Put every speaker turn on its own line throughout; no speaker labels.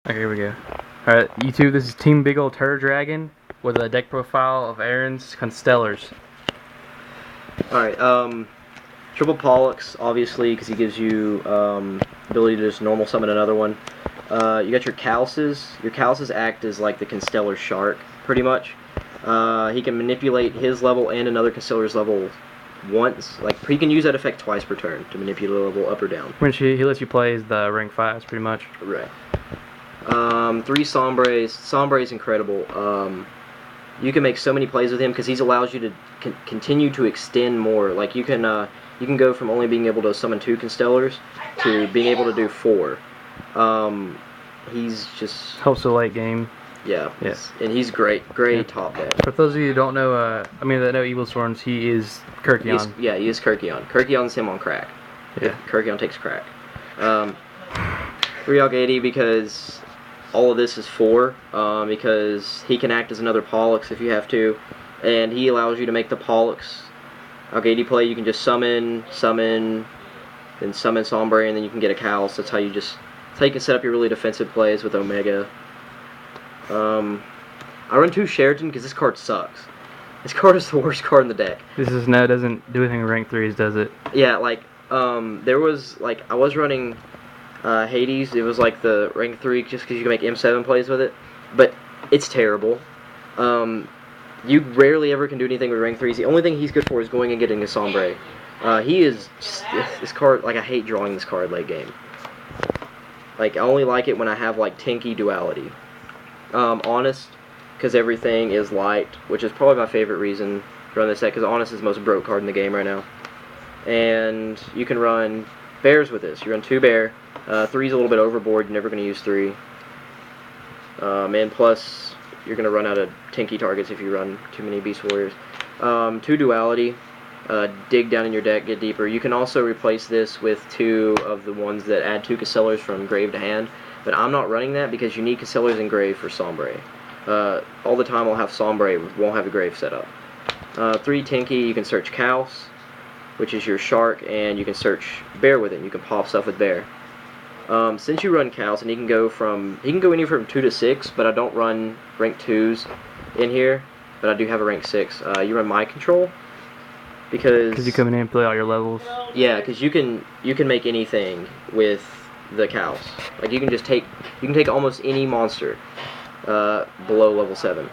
Okay, here we go. Alright, YouTube, this is Team Big Ol' Turd Dragon with a deck profile of Aaron's Constellars.
Alright, triple Pollux, obviously, because he gives you ability to just normal summon another one. You got your Calces. Your Calces act as like the Constellar Shark, pretty much. He can manipulate his level and another Constellar's level once. Like, he can use that effect twice per turn to manipulate a level up or down.
When he lets you play as the rank 5s, pretty much.
Right. 3 Sombres. Sombre is incredible. You can make so many plays with him because he allows you to continue to extend more. Like, you can go from only being able to summon 2 Constellars to being able to do 4. He's just
Helps the late game.
Yeah.
Yes.
And he's great top deck.
For those of you who don't know, that know Evil Storms, he is Kirkion.
He is Kirkion. Kirkion's him on crack.
Yeah.
Kirkion takes crack. 3 Algaty because all of this is 4, because he can act as another Pollux if you have to, and he allows you to make the Pollux Algaty play. You can just summon, then summon Sombre, and then you can get a Cals. That's how you can set up your really defensive plays with Omega. I run 2 Sheraton because this card sucks. This card is the worst card in the deck.
This is doesn't do anything with rank 3s, does it?
Yeah, like, there was, like, I was running Hades. It was like the rank 3 just because you can make M7 plays with it, but it's terrible. You rarely ever can do anything with rank 3s. The only thing he's good for is going and getting a Sombre. This card, like, I hate drawing this card late game. Like, I only like it when I have, like, Tinky Duality. Honest, because everything is light, which is probably my favorite reason to run this deck, because Honest is the most broke card in the game right now. And you can run Bears with this. You run 2 Bear. 3's a little bit overboard. You're never going to use 3. And plus, you're going to run out of Tinky targets if you run too many Beast Warriors. 2 Duality. Dig down in your deck, get deeper. You can also replace this with 2 of the ones that add 2 Constellars from grave to hand. But I'm not running that because you need Constellars in grave for Sombre. All the time I'll have Sombre, won't have a grave set up. 3 Tinky, you can search Cals, which is your Shark, and you can search Bear with it. You can pop stuff with Bear. Since you run Cals, and he can go anywhere from 2 to 6, but I don't run rank 2s in here, but I do have a rank 6. You run Mind Control because
you can manipulate all your levels.
Yeah, because you can make anything with the Cals. Like, you can take almost any monster below level 7.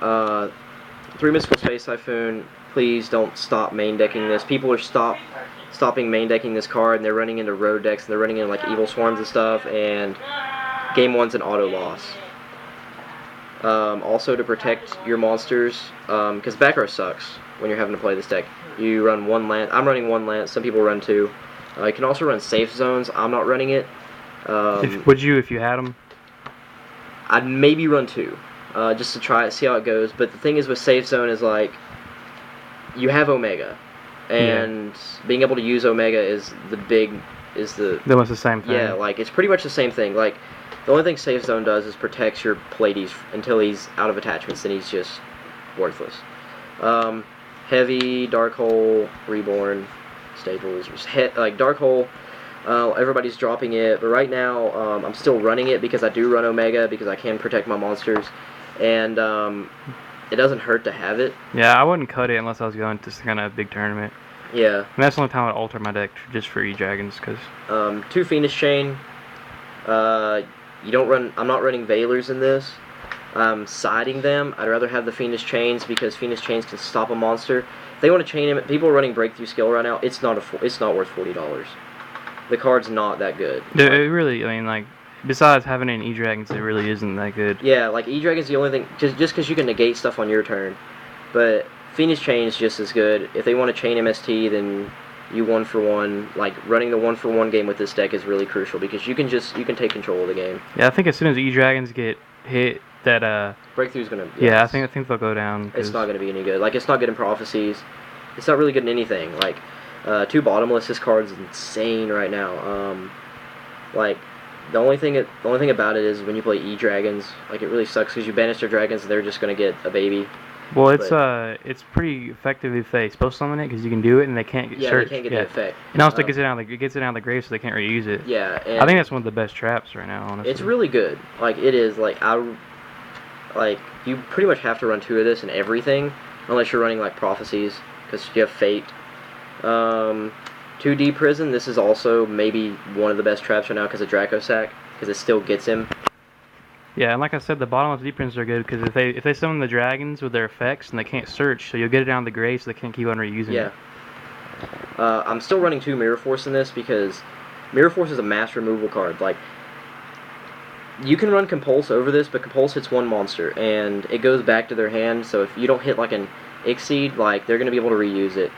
3 Mystical Space Typhoon. Please don't stop main decking this. People are stopping main decking this card, and they're running into road decks, and they're running into like Evil Swarms and stuff, and game 1's an auto loss. Also, to protect your monsters, because back row sucks when you're having to play this deck. You run 1 Lance. I'm running 1 Lance. Some people run 2. You can also run Safe Zones. I'm not running it.
Would you if you had them?
I'd maybe run 2, just to try it, see how it goes. But the thing is with Safe Zone is, like, you have Omega, and being able to use Omega is
almost the same thing.
Yeah, like, it's pretty much the same thing. Like, the only thing Safe Zone does is protects your Pleiades until he's out of attachments, then he's just worthless. Heavy, Dark Hole, Reborn, Staples, like Dark Hole. Everybody's dropping it, but right now I'm still running it because I do run Omega because I can protect my monsters, and it doesn't hurt to have it.
Yeah, I wouldn't cut it unless I was going to some kind of big tournament.
Yeah.
And that's the only time I'd alter my deck just for E-Dragons, because...
2 Phoenix Chain. You don't run... I'm not running Veilers in this. I'm siding them. I'd rather have the Phoenix Chains because Phoenix Chains can stop a monster. If they want to chain him... People are running Breakthrough Skill right now. It's not worth $40. The card's not that good.
It really... I mean, like... Besides having an E-Dragons, it really isn't that good.
Yeah, like, E-Dragon's the only thing... Just because you can negate stuff on your turn. But Phoenix Chain is just as good. If they want to chain MST, then you 1-for-1. Like, running the 1-for-1 game with this deck is really crucial because you can take control of the game.
Yeah, I think as soon as E-Dragons get hit, that
Breakthrough's gonna...
Yeah, I think they'll go down.
It's not gonna be any good. Like, it's not good in Prophecies. It's not really good in anything. Like, 2 Bottomless, this card's insane right now. Like... The only thing about it is when you play E-Dragons, like, it really sucks because you banish their dragons and they're just going to get a baby.
Well,
But
it's pretty effective if they spell summon it because you can do it and they can't get
yeah, they
searched.
can't get the
Yeah,
effect.
and also it gets it out of the grave so they can't reuse it.
Yeah,
I think
and
that's one of the best traps right now,
it's
honestly.
really good. Like it is. Like you pretty much have to run 2 of this in everything, unless you're running like prophecies because you have fate. 2D prison. This is also maybe one of the best traps right now because of Draco Sack because it still gets him.
Yeah, and like I said, the bottomless defense are good because if they summon the dragons with their effects and they can't search, so you'll get it down the grave so they can't keep on reusing
Yeah.
it.
I'm still running 2 Mirror Force in this because Mirror Force is a mass removal card. Like, you can run Compulse over this, but Compulse hits 1 monster, and it goes back to their hand, so if you don't hit, like, an Exceed, like, they're going to be able to reuse it.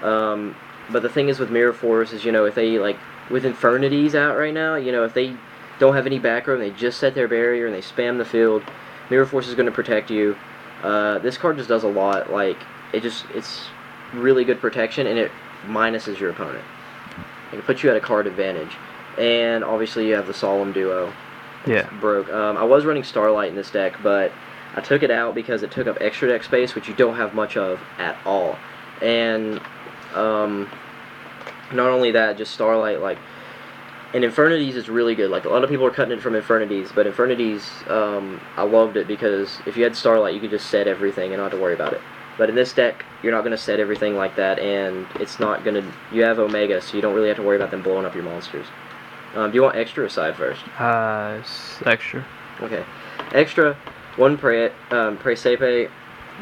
But the thing is with Mirror Force is, if they, like, with Infernities out right now, if they don't have any back row and they just set their barrier and they spam the field, Mirror Force is going to protect you. This card just does a lot. Like, it's really good protection, and it minuses your opponent. It puts you at a card advantage. And obviously you have the Solemn Duo.
Yeah.
Broke. I was running Starlight in this deck, but I took it out because it took up extra deck space, which you don't have much of at all. And not only that, just Starlight, like, and Infernities is really good. Like, a lot of people are cutting it from Infernities, but Infernities, I loved it because if you had Starlight, you could just set everything and not have to worry about it. But in this deck, you're not going to set everything like that, and it's not going to... You have Omega, so you don't really have to worry about them blowing up your monsters. Do you want extra or side first?
Extra.
Okay. Extra, 1 Presepe.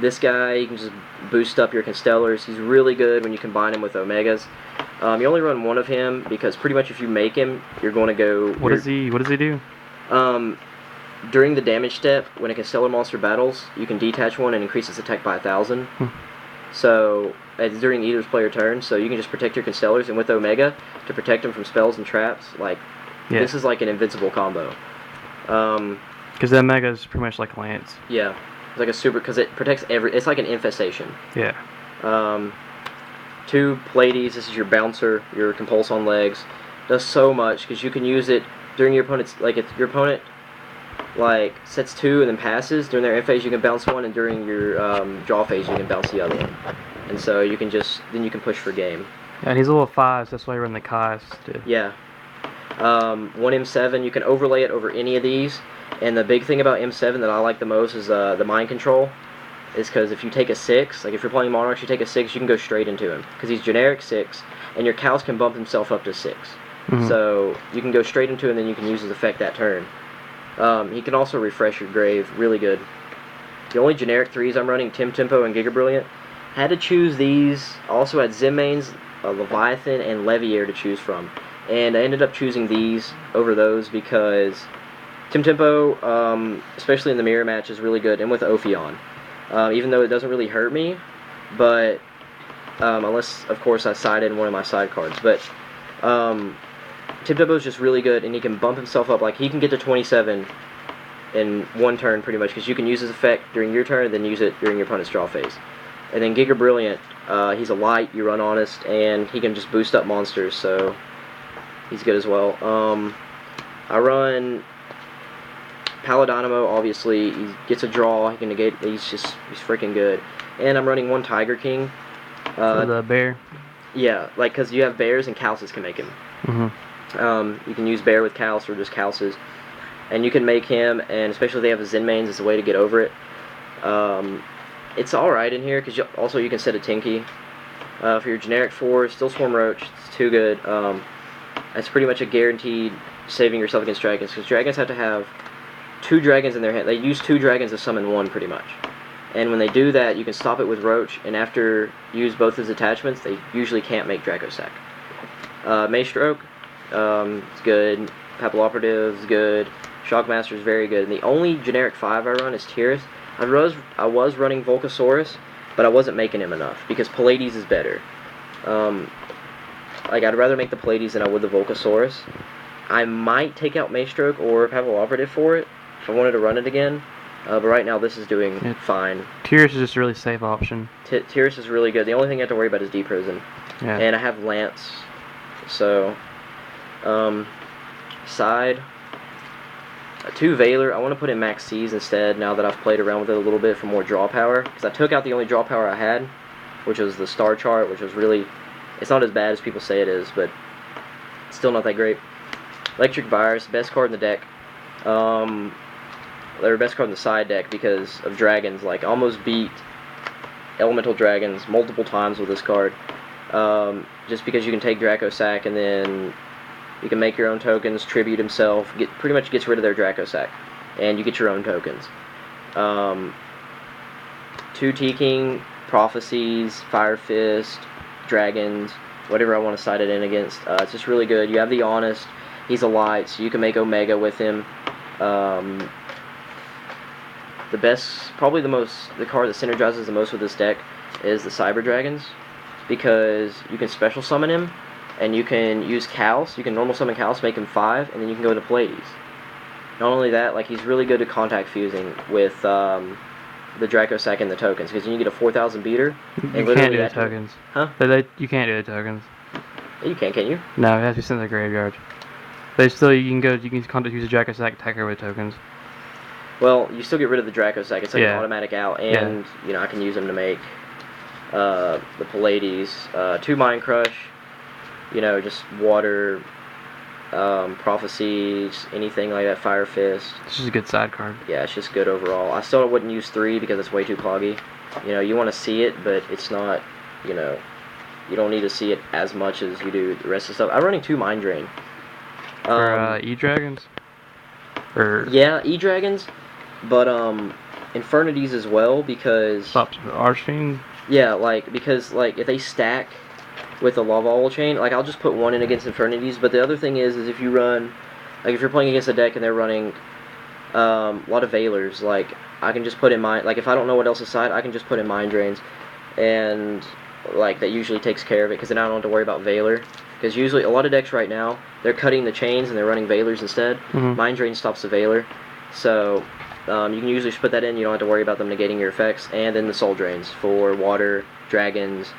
This guy, you can just boost up your Constellars. He's really good when you combine him with Omegas. You only run 1 of him because pretty much if you make him, you're going to go...
What does he do?
During the damage step, when a Constellar monster battles, you can detach 1 and increase its attack by 1,000. So, it's during either player turn, so you can just protect your Constellars, and with Omega, to protect them from spells and traps, like, this is like an invincible combo.
Because the Omega is pretty much like Lance.
Yeah. It's like a super, because it protects it's like an infestation.
Yeah.
2 Pleiades, this is your bouncer, your Compulse on legs. Does so much, because you can use it during your opponent's, like, if your opponent, like, sets 2 and then passes, during their end phase you can bounce 1, and during your draw phase you can bounce the other one. And so you can then you can push for game.
Yeah, and he's a level 5, so that's why you run the Kais too.
Yeah. 1 M7, you can overlay it over any of these. And the big thing about M7 that I like the most is the mind control. Is because if you take a 6, like if you're playing Monarchs, you take a 6, you can go straight into him. Because he's generic 6, and your Cows can bump himself up to 6. So you can go straight into him, and then you can use his effect that turn. He can also refresh your grave, really good. The only generic 3s I'm running, Tempo and Giga Brilliant. Had to choose these. I also had Zenmaines, Leviathan, and Leviair to choose from. And I ended up choosing these over those because Tempo, especially in the mirror match, is really good, and with Ophion. Even though it doesn't really hurt me, but unless, of course, I sided in one of my side cards. But Tempo is just really good, and he can bump himself up. Like, he can get to 27 in 1 turn, pretty much, because you can use his effect during your turn, and then use it during your opponent's draw phase. And then Giga Brilliant, he's a light, you run Honest, and he can just boost up monsters, so he's good as well. I run Paladinimo, obviously. He gets a draw, he can negate, he's freaking good. And I'm running 1 Tiger King.
For the bear?
Yeah, like, because you have bears and Calces can make him. You can use bear with Calce or just Calces. And you can make him, and especially if they have a Zenmaines, it's a way to get over it. It's alright in here, because you can set a Tinky. For your generic 4, still Swarm Roach, it's too good. That's pretty much a guaranteed saving yourself against dragons, because dragons have to have 2 dragons in their hand. They use 2 dragons to summon 1, pretty much. And when they do that, you can stop it with Roach, and after you use both his attachments, they usually can't make Draco Sack. Maystroke, it's good. Papilloperative is good. Shockmaster is very good. And the only generic 5 I run is Tyrus. I was running Volcasaurus, but I wasn't making him enough, because Pallades is better. Like, I'd rather make the Pallades than I would the Volcasaurus. I might take out Maystroke or Papilloperative for it, if I wanted to run it again. But right now, this is doing fine.
Tyrus is just a really safe option.
Tyrus is really good. The only thing I have to worry about is D-Prison.
Yeah.
And I have Lance. So, side. 2 Valor. I want to put in max C's instead now that I've played around with it a little bit for more draw power. Because I took out the only draw power I had, which was the star chart, which was really... It's not as bad as people say it is, but still not that great. Electric Virus, best card in the deck. They're best card in the side deck because of dragons. Like, almost beat Elemental Dragons multiple times with this card. Just because you can take Draco Sack and then you can make your own tokens, tribute himself, pretty much gets rid of their Draco Sack, and you get your own tokens. 2 T-King, Prophecies, Fire Fist, Dragons, whatever I want to side it in against. It's just really good. You have the Honest. He's a light, so you can make Omega with him. The best, probably the card that synergizes the most with this deck is the Cyber Dragons, because you can special summon him, and you can use Kals. You can normal summon Kals, make him 5, and then you can go into Pleiades. Not only that, like, he's really good at contact fusing with the Draco Sack and the tokens, because then you get a 4,000 beater.
You can't do the tokens.
Huh?
You can't do the tokens.
You can you?
No, it has to be sent to the graveyard. But still, you can contact use a Draco Sack attacker with tokens.
Well, you still get rid of the Draco Sack. It's like an automatic out, and you know, I can use them to make the Pleiades. 2 Mind Crush, you know, just water, Prophecies, anything like that. Fire Fist.
It's just a good side card.
Yeah, it's just good overall. I still wouldn't use 3 because it's way too cloggy. You know, you want to see it, but it's not. You know, you don't need to see it as much as you do the rest of the stuff. I'm running 2 Mind Drain.
For E-Dragons?
Yeah, E-Dragons. But Infernities as well, because
stops Archfiend.
Yeah, because if they stack with the Lava Owl Chain, like, I'll just put 1 in against Infernities. But the other thing is if you run, like, if you're playing against a deck and they're running a lot of Valors, like, I can just put in like, if I don't know what else is side, I can just put in Mind Drains, and like, that usually takes care of it, because then I don't have to worry about Valor. Because usually a lot of decks right now, they're cutting the chains and they're running Valors instead. Mind Drain stops the Valor, so you can usually just put that in. You don't have to worry about them negating your effects. And then the Soul Drains for water, dragons,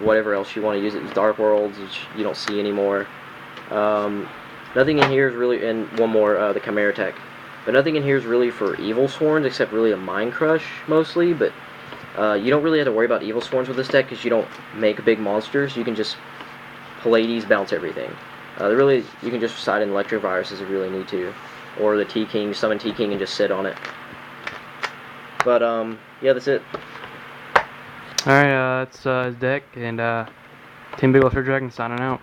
whatever else you want to use it. Dark Worlds, which you don't see anymore. Nothing in here is really, and one more, the Chimera Tech. But nothing in here is really for Evil Sworns except really a Mind Crush mostly. But you don't really have to worry about Evil Sworns with this deck because you don't make big monsters. You can just Pleiades bounce everything. You can just side in Electric Viruses if you really need to. Or the T-King, summon T-King and just sit on it. But, yeah, that's it.
Alright, that's his deck, and Team Big Ultra Dragon signing out.